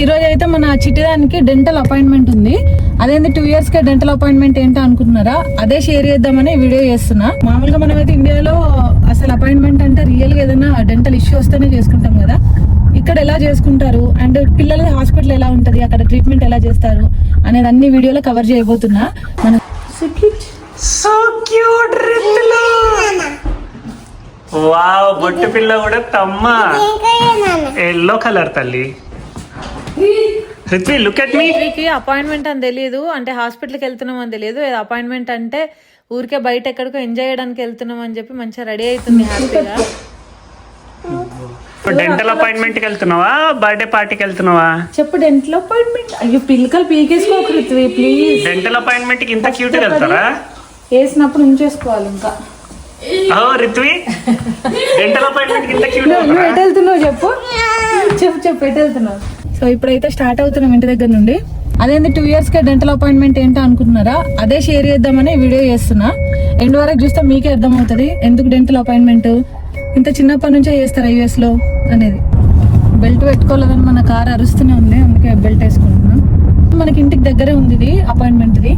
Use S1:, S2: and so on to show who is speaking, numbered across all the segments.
S1: ఈరోజు అయితే మన చిట్టిదానికి డెంటల్ అపాయింట్మెంట్ ఉంది. అదేంది 2 years కే డెంటల్ అపాయింట్మెంట్ ఏంటో అనుకుంటున్నారా? అదే షేర్ చేద్దామని వీడియో చేస్తున్నా. మామూలుగా మనం అయితే ఇండియాలో అసలు అపాయింట్మెంట్ అంటే రియల్ గా ఏదైనా డెంటల్ ఇష్యూ వస్తేనే చేసుకుంటాం కదా. ఇక్కడ ఎలా చేసుకుంటారు అండ్ పిల్లల హాస్పిటల్ ఎలా ఉంటది, అక్కడ ట్రీట్మెంట్ ఎలా చేస్తారు అనేది అన్ని వీడియోలో కవర్ చేయబోతున్నా. మన
S2: సో క్యూట్ రిత్తులు. వావ్, బొట్టు పిల్ల కూడా తమ్మ ఎల్లో కలర్ తల్లి. Ritvi look at me.
S1: Appointment అని తెలియదు, అంటే హాస్పిటల్కి వెళ్తున్నాం అని తెలియదు. అపాయింట్మెంట్ అంటే ఊరికే బయట ఎక్కడికో ఎంజాయ్ చేయడానికి వెళ్తున్నాం అని చెప్పి మంచిగా రెడీ అవుతుంది హ్యాపీగా.
S2: డెంటల్ అపాయింట్మెంట్ కి వెళ్తున్నావా, బర్త్డే పార్టీకి వెళ్తున్నావా?
S1: చెప్పు. Dental appointment. అయ్యో పిల్లకలు పీకేసుకోకు రిత్వి ప్లీజ్.
S2: డెంటల్ అపాయింట్మెంట్ కి ఇంత క్యూట్ గా వెళ్తారా?
S1: వేసినప్పుడు ఉంచేసుకోవాలి ఇంకా.
S2: రిత్వి డెంటల్ అపాయింట్మెంట్ కి ఇంత క్యూట్ గా
S1: నువ్వు ఎటు వెళ్తున్నావు చెప్పు చెప్పు ఎటు వెళ్తున్నావు? సో ఇప్పుడైతే స్టార్ట్ అవుతున్నాం ఇంటి దగ్గర నుండి. అదేంది 2 years కే డెంటల్ అపాయింట్మెంట్ ఏంటో అనుకుంటున్నారా? అదే షేర్ చేద్దామని వీడియో చేస్తున్నా. ఎండ్ వరకు చూస్తే మీకే అర్థమవుతుంది ఎందుకు డెంటల్ అపాయింట్మెంట్ ఇంత చిన్నప్పటి నుంచే చేస్తారు US లో అనేది. బెల్ట్ పెట్టుకోలేదని మన కారు అరుస్తూనే ఉంది, అందుకే బెల్ట్ వేసుకుంటున్నాం. మనకి ఇంటికి దగ్గరే ఉంది ఇది అపాయింట్మెంట్ది.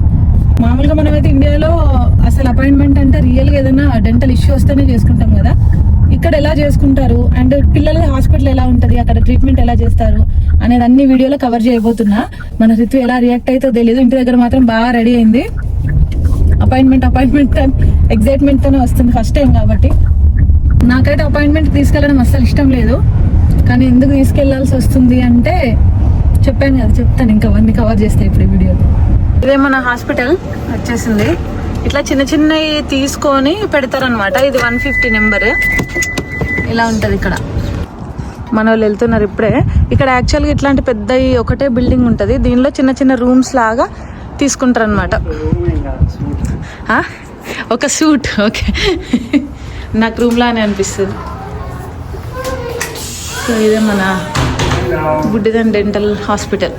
S1: మామూలుగా మనమైతే ఇండియాలో అసలు అపాయింట్మెంట్ అంటే రియల్ గా ఏదైనా డెంటల్ ఇష్యూ వస్తేనే చేసుకుంటాం కదా. ఇక్కడ ఎలా చేసుకుంటారు అండ్ పిల్లల హాస్పిటల్ ఎలా ఉంటది, అక్కడ ట్రీట్మెంట్ ఎలా చేస్తారు అనేది అన్ని వీడియోలో కవర్ చేయబోతున్నా. మన రితు ఎలా రియాక్ట్ అయితే తెలియదు. ఇంటి దగ్గర మాత్రం బాగా రెడీ అయింది. అపాయింట్మెంట్ ఎగ్జైట్మెంట్ తోనే వస్తుంది, ఫస్ట్ టైం కాబట్టి. నాకైతే అపాయింట్మెంట్ తీసుకెళ్ళడం అస్సలు ఇష్టం లేదు, కానీ ఎందుకు తీసుకెళ్లాల్సి వస్తుంది అంటే చెప్పాను కదా, చెప్తాను ఇంకా అవన్నీ కవర్ చేస్తాయి ఇప్పుడు ఈ వీడియోలో. ఇదే మన హాస్పిటల్ వచ్చేసింది. ఇట్లా చిన్న చిన్నవి తీసుకొని పెడతారనమాట. ఇది 150 నెంబర్ ఇలా ఉంటది. ఇక్కడ మన వాళ్ళు వెళ్తున్నారు ఇప్పుడే. ఇక్కడ యాక్చువల్గా ఇట్లాంటి పెద్ద ఒకటే బిల్డింగ్ ఉంటది, దీనిలో చిన్న చిన్న రూమ్స్ లాగా తీసుకుంటారు అనమాట. ఒక సూట్ ఓకే నాకు రూమ్ లానే అనిపిస్తుంది. సో ఇదే మన గుడ్డిదన్ డెంటల్ హాస్పిటల్.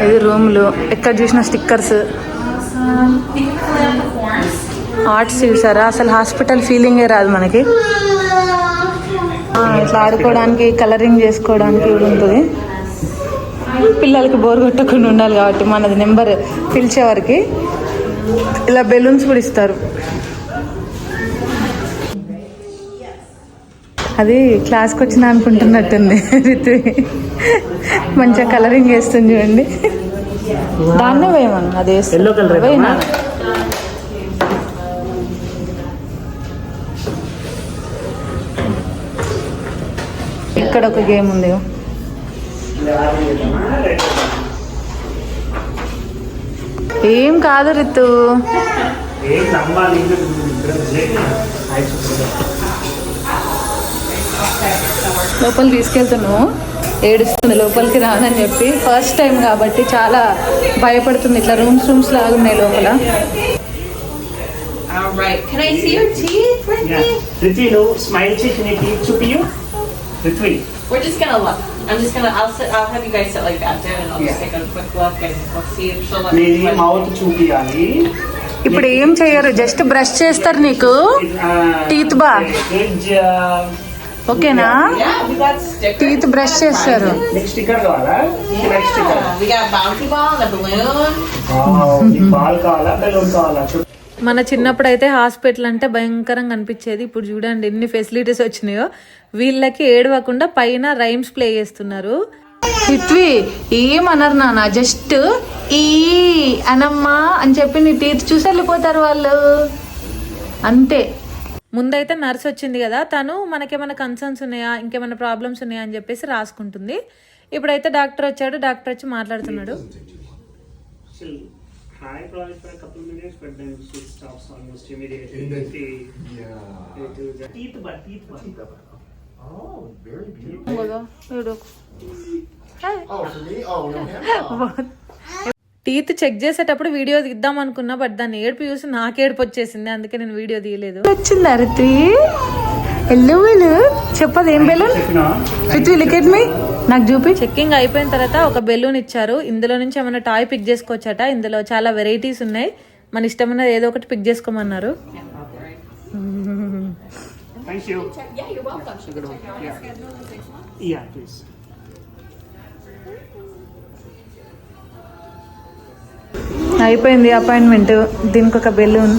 S1: ఇది రూమ్లు, ఎక్కడ చూసిన స్టిక్కర్స్, ఆర్ట్స్ చూసారా? అసలు హాస్పిటల్ ఫీలింగే రాదు మనకి. ఇట్లా ఆడుకోవడానికి, కలరింగ్ చేసుకోవడానికి ఉంటుంది. పిల్లలకి బోర్ కొట్టకుండా ఉండాలి కాబట్టి మనది నెంబర్ పిలిచేవారికి ఇలా బెలూన్స్ కూడా ఇస్తారు. అది క్లాస్కి వచ్చిన అనుకుంటున్నట్టుంది రితు. మంచిగా కలరింగ్ వేస్తుంది చూడండి. దాన్నే వేయమను, అది వేయనా. ఇక్కడ ఒక గేమ్ ఉంది. ఏం కాదు రితు, లోపలికి తీసుకెళ్తున్నావు. ఏడుస్తుంది లోపలికి రానని చెప్పి. ఫస్ట్ టైం కాబట్టి చాలా భయపడుతుంది. ఇట్లా రూమ్స్ లాగా ఉన్నాయి లోపల.
S3: We're just gonna look. I'll have you guys sit like that down and I'll just take a quick look and we'll see if she'll let me.
S2: Mouth చూపియాలి.
S1: ఇప్పుడు ఏం చెయ్యరు, జస్ట్ బ్రష్ చేస్తారు నీకు. టీత్ బా ఓకేనా? టీత్ బ్రష్ చేస్తారు.
S2: Next sticker కావాలా? Next sticker.
S3: We got a bouncy ball and a balloon.
S2: Ball కావాలా, బెలూన్ కావాలా?
S1: మన చిన్నప్పుడు అయితే హాస్పిటల్ అంటే భయంకరంగా అనిపించేది. ఇప్పుడు చూడండి ఎన్ని ఫెసిలిటీస్ వచ్చినాయో. వీళ్ళకి ఏడవకుండా పైన రైమ్స్ ప్లే చేస్తున్నారు. పృథ్వీ ఏమన్నారు నాన్న, జస్ట్ ఈ అనమ్మా అని చెప్పి నీ టీత్ చూసి వెళ్ళిపోతారు వాళ్ళు, అంతే. ముందైతే నర్స్ వచ్చింది కదా, తను మనకేమైనా కన్సర్న్స్ ఉన్నాయా, ఇంకేమైనా ప్రాబ్లమ్స్ ఉన్నాయా అని చెప్పేసి రాసుకుంటుంది. ఇప్పుడైతే డాక్టర్ వచ్చాడు. డాక్టర్ వచ్చి మాట్లాడుతున్నాడు.
S2: High probably for a couple of minutes, but then she stops almost immediately. Teeth bud.
S4: Oh, very beautiful. Oh, for me? Oh, no.
S1: Teeth check చేసేటప్పుడు వీడియో తీద్దాం అనుకున్నా, బట్ దాన్ని ఏడుపు చూసి నాకు ఏడుపు వచ్చేసింది, అందుకే నేను వీడియో తీయలేదు. వచ్చింది అరతి ఎల్లో బెలూన్. చెప్పదు ఏం బెలూన్? లుక్ ఎట్ మీ, నాకు చూపి. చెక్కింగ్ అయిపోయిన తర్వాత ఒక బెలూన్ ఇచ్చారు. ఇందులో నుంచి ఏమైనా టాయ్ పిక్ చేసుకోవచ్చట. ఇందులో చాలా వెరైటీస్ ఉన్నాయి, మన ఇష్టమైనది ఏదో ఒకటి pick చేసుకోమన్నారు.
S2: Thank you.
S3: Yeah, you're welcome. Should
S2: Good
S3: we
S2: one.
S3: check your
S2: Yeah.
S3: schedule next month?
S2: Yeah, please.
S1: అయిపోయింది అపాయింట్మెంట్. దీనికి ఒక బెలూన్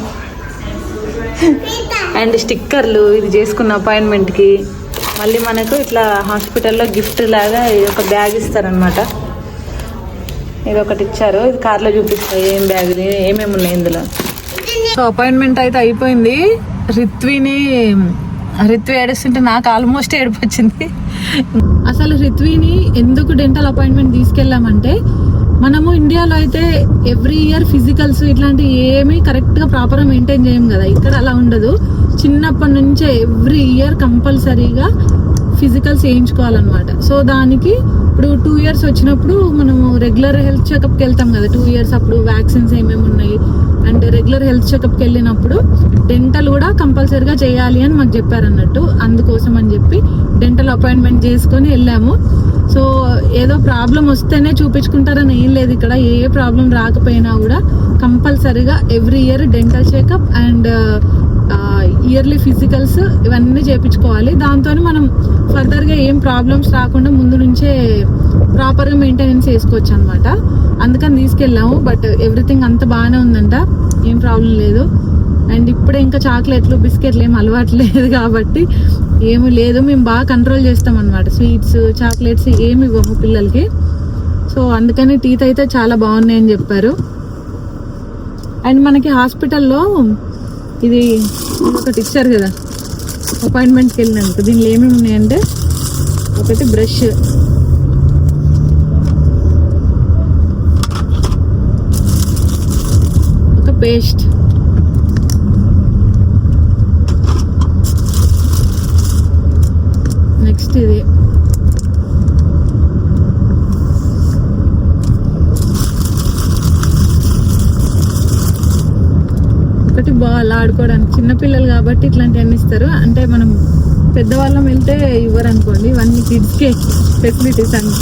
S1: అండ్ స్టిక్కర్లు ఇది చేసుకున్న అపాయింట్మెంట్కి. మళ్ళీ మనకు ఇట్లా హాస్పిటల్లో గిఫ్ట్ లాగా ఒక బ్యాగ్ ఇస్తారనమాట. ఇది ఒకటి ఇచ్చారు, ఇది కార్లో చూపిస్తారు ఏం బ్యాగ్ ఏమేమి ఉన్నాయి ఇందులో. సో అపాయింట్మెంట్ అయితే అయిపోయింది. రిత్వి ఏడుస్తుంటే నాకు ఆల్మోస్ట్ ఏడుపు వచ్చింది. అసలు రిత్విని ఎందుకు డెంటల్ అపాయింట్మెంట్ తీసుకెళ్ళామంటే, మనము ఇండియాలో అయితే ఎవ్రీ ఇయర్ ఫిజికల్స్ ఇట్లాంటివి ఏమీ కరెక్ట్గా ప్రాపర్గా మెయింటైన్ చేయం కదా. ఇక్కడ అలా ఉండదు. చిన్నప్పటి నుంచే ఎవ్రీ ఇయర్ కంపల్సరీగా ఫిజికల్స్ వేయించుకోవాలన్నమాట. సో దానికి ఇప్పుడు 2 years వచ్చినప్పుడు మనము రెగ్యులర్ హెల్త్ చెకప్కి వెళ్తాం కదా. 2 years అప్పుడు వ్యాక్సిన్స్ ఏమేమి ఉన్నాయి అండ్ రెగ్యులర్ హెల్త్ చెకప్కి వెళ్ళినప్పుడు డెంటల్ కూడా కంపల్సరీగా చేయాలి అని మాకు చెప్పారన్నట్టు. అందుకోసం అని చెప్పి డెంటల్ అపాయింట్మెంట్ చేసుకొని వెళ్ళాము. సో ఏదో ప్రాబ్లం వస్తేనే చూపించుకుంటారని ఏం లేదు. ఇక్కడ ఏ ప్రాబ్లం రాకపోయినా కూడా కంపల్సరీగా every year dental checkup and yearly physicals ఇవన్నీ చేయించుకోవాలి. దాంతో మనం ఫర్దర్గా ఏం ప్రాబ్లమ్స్ రాకుండా ముందు నుంచే ప్రాపర్గా మెయింటెనెన్స్ చేసుకోవచ్చు అనమాట. అందుకని తీసుకెళ్ళాము. బట్ ఎవ్రీథింగ్ అంత బాగానే ఉందంట, ఏం ప్రాబ్లం లేదు. అండ్ ఇప్పుడే ఇంకా చాక్లెట్లు బిస్కెట్లు ఏం అలవాటు లేదు కాబట్టి ఏమి లేదు. మేము బాగా కంట్రోల్ చేస్తాం అనమాట. స్వీట్స్ చాక్లెట్స్ ఏమి ఇవ్వము పిల్లలకి. సో అందుకని టీత్ అయితే చాలా బాగున్నాయని చెప్పారు. అండ్ మనకి హాస్పిటల్లో ఇది ఒకటి ఇచ్చారు కదా అపాయింట్మెంట్కి వెళ్ళినందుకు. దీనిలో ఏమేమి ఉన్నాయంటే, ఒకటి బ్రష్, ఒక పేస్ట్, నెక్స్ట్ ఇది ఒకటి బాల్ ఆడుకోవడానికి. చిన్నపిల్లలు కాబట్టి ఇట్లాంటివన్నీ ఇస్తారు. అంటే మనం పెద్దవాళ్ళం వెళ్తే ఇవ్వరు అనుకోండి. ఇవన్నీ కిడ్స్కే ఫెసిలిటీస్ అన్ని.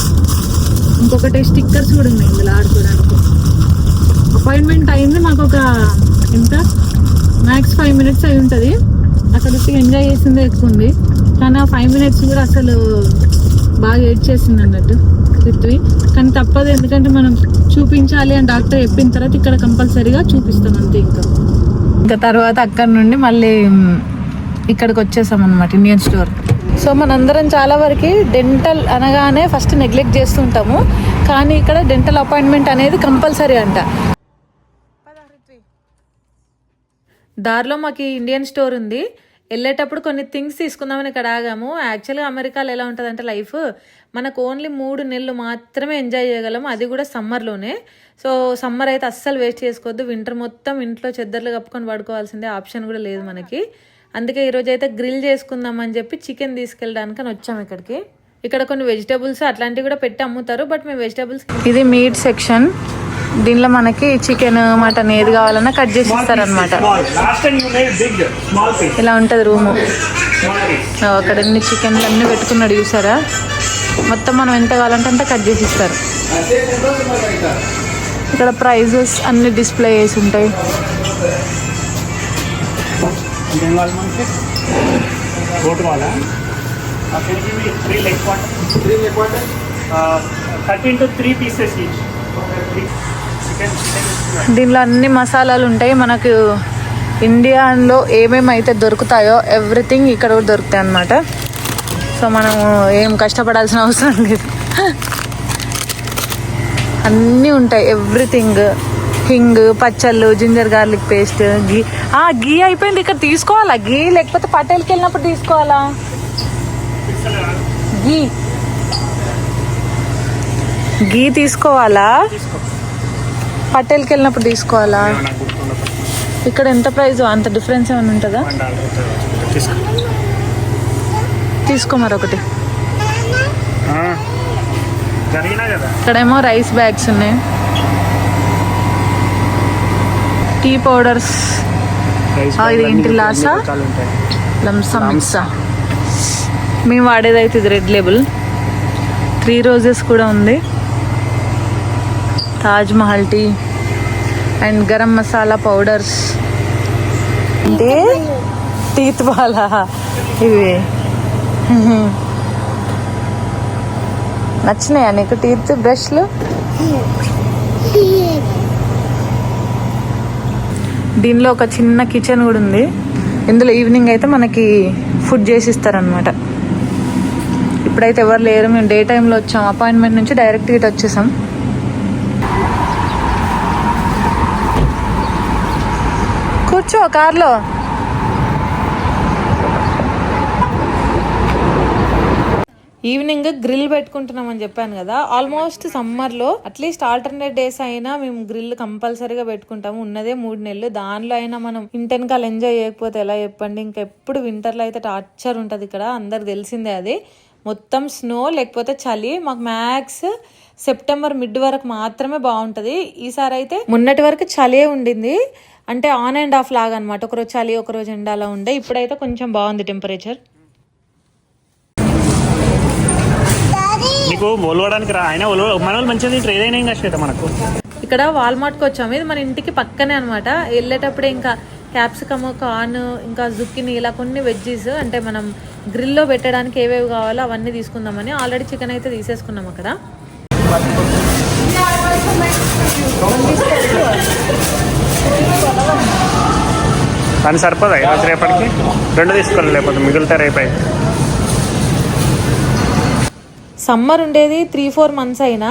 S1: ఇంకొకటి స్టిక్కర్స్ కూడా ఉన్నాయి ఇందులో ఆడుకోవడానికి. అపాయింట్మెంట్ అయింది మాకు ఒక ఎంత మ్యాక్స్ 5 minutes అయి ఉంటుంది. అసలు ఎంజాయ్ చేసిందే ఎక్కువ ఉంది. కానీ ఆ 5 minutes కూడా అసలు బాగా ఏడ్చేసింది అన్నట్టు రిత్వి. కానీ తప్పదు, ఎందుకంటే మనం చూపించాలి అని డాక్టర్ చెప్పిన తర్వాత ఇక్కడ కంపల్సరీగా చూపిస్తాం అంతే. ఇంకా తర్వాత అక్కడ నుండి మళ్ళీ ఇక్కడికి వచ్చేసాం అనమాట, ఇండియన్ స్టోర్. సో మనందరం చాలా వరకు డెంటల్ అనగానే ఫస్ట్ నెగ్లెక్ట్ చేస్తుంటాము. కానీ ఇక్కడ డెంటల్ అపాయింట్మెంట్ అనేది కంపల్సరీ అంట. దారిలో మాకు ఇండియన్ స్టోర్ ఉంది. వెళ్ళేటప్పుడు కొన్ని థింగ్స్ తీసుకుందామని ఇక్కడ ఆగాము. యాక్చువల్గా అమెరికాలో ఎలా ఉంటుందంటే లైఫ్, మనకు ఓన్లీ 3 నెలలు మాత్రమే ఎంజాయ్ చేయగలము, అది కూడా సమ్మర్లోనే. సో సమ్మర్ అయితే అస్సలు వేస్ట్ చేసుకోవద్దు. వింటర్ మొత్తం ఇంట్లో చెద్దర్లు కప్పుకొని పడుకోవాల్సిందే, ఆప్షన్ కూడా లేదు మనకి. అందుకే ఈరోజు అయితే గ్రిల్ చేసుకుందామని చెప్పి చికెన్ తీసుకెళ్ళడానికి అని వచ్చాము ఇక్కడికి. ఇక్కడ కొన్ని వెజిటబుల్స్ అట్లాంటివి కూడా పెట్టి అమ్ముతారు. బట్ మేము వెజిటబుల్స్, ఇది మీట్ సెక్షన్. దీనిలో మనకి చికెన్ మటన్ ఏది కావాలన్నా కట్ చేసి ఇస్తారనమాట. ఇలా ఉంటుంది రూము. అక్కడ అన్ని చికెన్లు అన్నీ పెట్టుకున్నాడు చూసారా. మొత్తం మనం ఎంత కావాలంటే అంత కట్ చేసి ఇస్తారు. ఇక్కడ ప్రైజెస్ అన్ని డిస్ప్లే చేసి ఉంటాయి. దీనిలో అన్ని మసాలాలు ఉంటాయి. మనకు ఇండియాలో ఏమేమి అయితే దొరుకుతాయో ఎవ్రీథింగ్ ఇక్కడ కూడా దొరుకుతాయి అన్నమాట. సో మనం ఏం కష్టపడాల్సిన అవసరం లేదు, అన్నీ ఉంటాయి ఎవ్రీథింగ్. హింగ్, పచ్చళ్ళు, జింజర్ గార్లిక్ పేస్ట్, గీ. గీ అయిపోయింది ఇక్కడ, తీసుకోవాలా గీ? లేకపోతే పటేల్కి వెళ్ళినప్పుడు తీసుకోవాలా గీ? గీ తీసుకోవాలా? పటేల్కి వెళ్ళినప్పుడు తీసుకోవాలా? ఇక్కడ ఎంత ప్రైస్? అంత డిఫరెన్స్ ఏమైనా ఉంటుందా? తీసుకో మరొకటి. ఇక్కడేమో రైస్ బ్యాగ్స్ ఉన్నాయి, టీ పౌడర్స్. ఇది ఏంటి? లాసా, లంసా. మేము వాడేదైతే ఇది రెడ్ లేబుల్. 3 రోజెస్ కూడా ఉంది, Taj Mahal tea and garam masala powders. అంటే టీత్ బాలా ఇవి నచ్చినాయా నీకు టీత్ బ్రష్లు? దీనిలో ఒక చిన్న కిచెన్ కూడా ఉంది. ఇందులో ఈవినింగ్ అయితే మనకి ఫుడ్ చేసి ఇస్తారనమాట. ఇప్పుడైతే ఎవరు లేరు, మేము డే టైంలో వచ్చాం. అపాయింట్మెంట్ నుంచి డైరెక్ట్ ఇటు వచ్చేసాం. కూర్చో కార్లో. ఈవినింగ్ గ్రిల్ పెట్టుకుంటున్నామని చెప్పాను కదా. ఆల్మోస్ట్ సమ్మర్లో అట్లీస్ట్ ఆల్టర్నేట్ డేస్ అయినా మేము గ్రిల్ కంపల్సరీగా పెట్టుకుంటాము. ఉన్నదే 3 నెలలు, దానిలో అయినా మనం ఇంటెనకాల ఎంజాయ్ చేయకపోతే ఎలా చెప్పండి. ఇంకెప్పుడు వింటర్లో అయితే టార్చర్ ఉంటుంది ఇక్కడ, అందరికి తెలిసిందే అది. మొత్తం స్నో లేకపోతే చలి. మాకు మ్యాక్స్ సెప్టెంబర్ మిడ్ వరకు మాత్రమే బాగుంటుంది. ఈసారి అయితే మొన్నటి వరకు చలి ఉండింది, అంటే ఆన్ అండ్ ఆఫ్ లాగా అనమాట. ఒకరోజు చలి ఒకరోజు ఎండ అలా ఉండే. ఇప్పుడైతే కొంచెం బాగుంది టెంపరేచర్.
S2: నీకు ఒలవడానికి రా, ఆయన మన వాళ్ళు మంచిగా తింటారు ఏదైనా ఇంకా శ్వేత. మనకు
S1: ఇక్కడ వాల్మార్ట్కి వచ్చాము, ఇది మన ఇంటికి పక్కనే అనమాట. వెళ్ళేటప్పుడే ఇంకా క్యాప్సికమ్, కార్న్, ఇంకా జుక్కిని, ఇలా కొన్ని వెజ్జీస్ అంటే మనం గ్రిల్లో పెట్టడానికి ఏవేవి కావాలో అవన్నీ తీసుకుందామని. ఆల్రెడీ చికెన్ అయితే తీసేసుకున్నాం అక్కడ.
S2: కానీ సరిపోదా ఈరోజు రేపటికి? 2 తీసుకోవాలి, లేకపోతే మిగిలితే రేపు.
S1: సమ్మర్ ఉండేది 3-4 months అయినా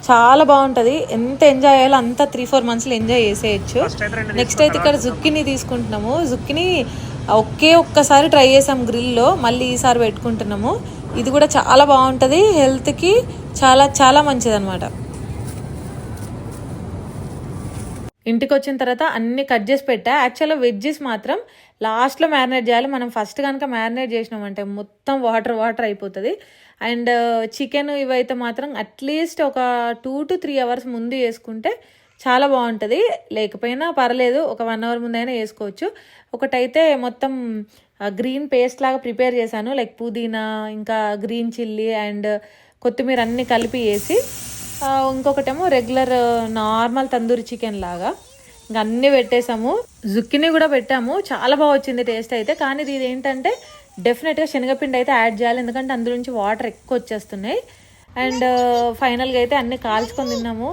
S1: చాలా బాగుంటుంది. ఎంత ఎంజాయ్ చేయాలో అంత 3-4 monthsలో ఎంజాయ్ చేసేయచ్చు. నెక్స్ట్ అయితే ఇక్కడ జుక్కిని తీసుకుంటున్నాము. జుక్కిని ఒక్కసారి ట్రై చేసాం గ్రిల్లో, మళ్ళీ ఈసారి పెట్టుకుంటున్నాము. ఇది కూడా చాలా బాగుంటుంది, హెల్త్కి చాలా చాలా మంచిది అనమాట. ఇంటికి వచ్చిన తర్వాత అన్ని కట్ చేసి పెట్టా. యాక్చువల్గా వెజ్జెస్ మాత్రం లాస్ట్లో మ్యారినేట్ చేయాలి. మనం ఫస్ట్ కనుక మ్యారినేట్ చేసినామంటే మొత్తం వాటర్ అయిపోతుంది. అండ్ చికెన్ ఇవైతే మాత్రం అట్లీస్ట్ ఒక 2 to 3 hours ముందు వేసుకుంటే చాలా బాగుంటుంది. లేకపోయినా పర్లేదు, ఒక 1 hour ముందైనా వేసుకోవచ్చు. ఒకటైతే మొత్తం గ్రీన్ పేస్ట్ లాగా ప్రిపేర్ చేశాను, లైక్ పుదీనా, ఇంకా గ్రీన్ చిల్లీ అండ్ కొత్తిమీర అన్నీ కలిపి వేసి. ఇంకొకటేమో రెగ్యులర్ నార్మల్ తందూరి చికెన్ లాగా ఇంకా అన్నీ పెట్టేసాము. జుక్కిని కూడా పెట్టాము, చాలా బాగా వచ్చింది టేస్ట్ అయితే. కానీ ఇది ఏంటంటే డెఫినెట్గా శనగపిండి అయితే యాడ్ చేయాలి, ఎందుకంటే అందులో నుంచి వాటర్ ఎక్కువ వచ్చేస్తున్నాయి. అండ్ ఫైనల్గా అయితే అన్నీ కాల్చుకొని తిన్నాము.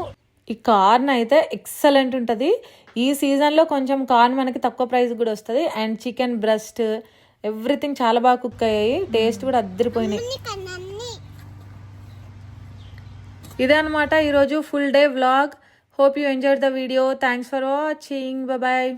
S1: ఈ కార్న్ అయితే ఎక్సలెంట్ ఉంటుంది. ఈ సీజన్లో కొంచెం కార్న్ మనకి తక్కువ ప్రైస్ కూడా వస్తుంది. అండ్ చికెన్ బ్రెస్ట్ ఎవ్రీథింగ్ చాలా బాగా కుక్ అయ్యాయి, టేస్ట్ కూడా అద్దరిపోయినాయి. ఇదే అనమాట ఈరోజు full day vlog. Hope you enjoyed the video. Thanks for watching. Bye.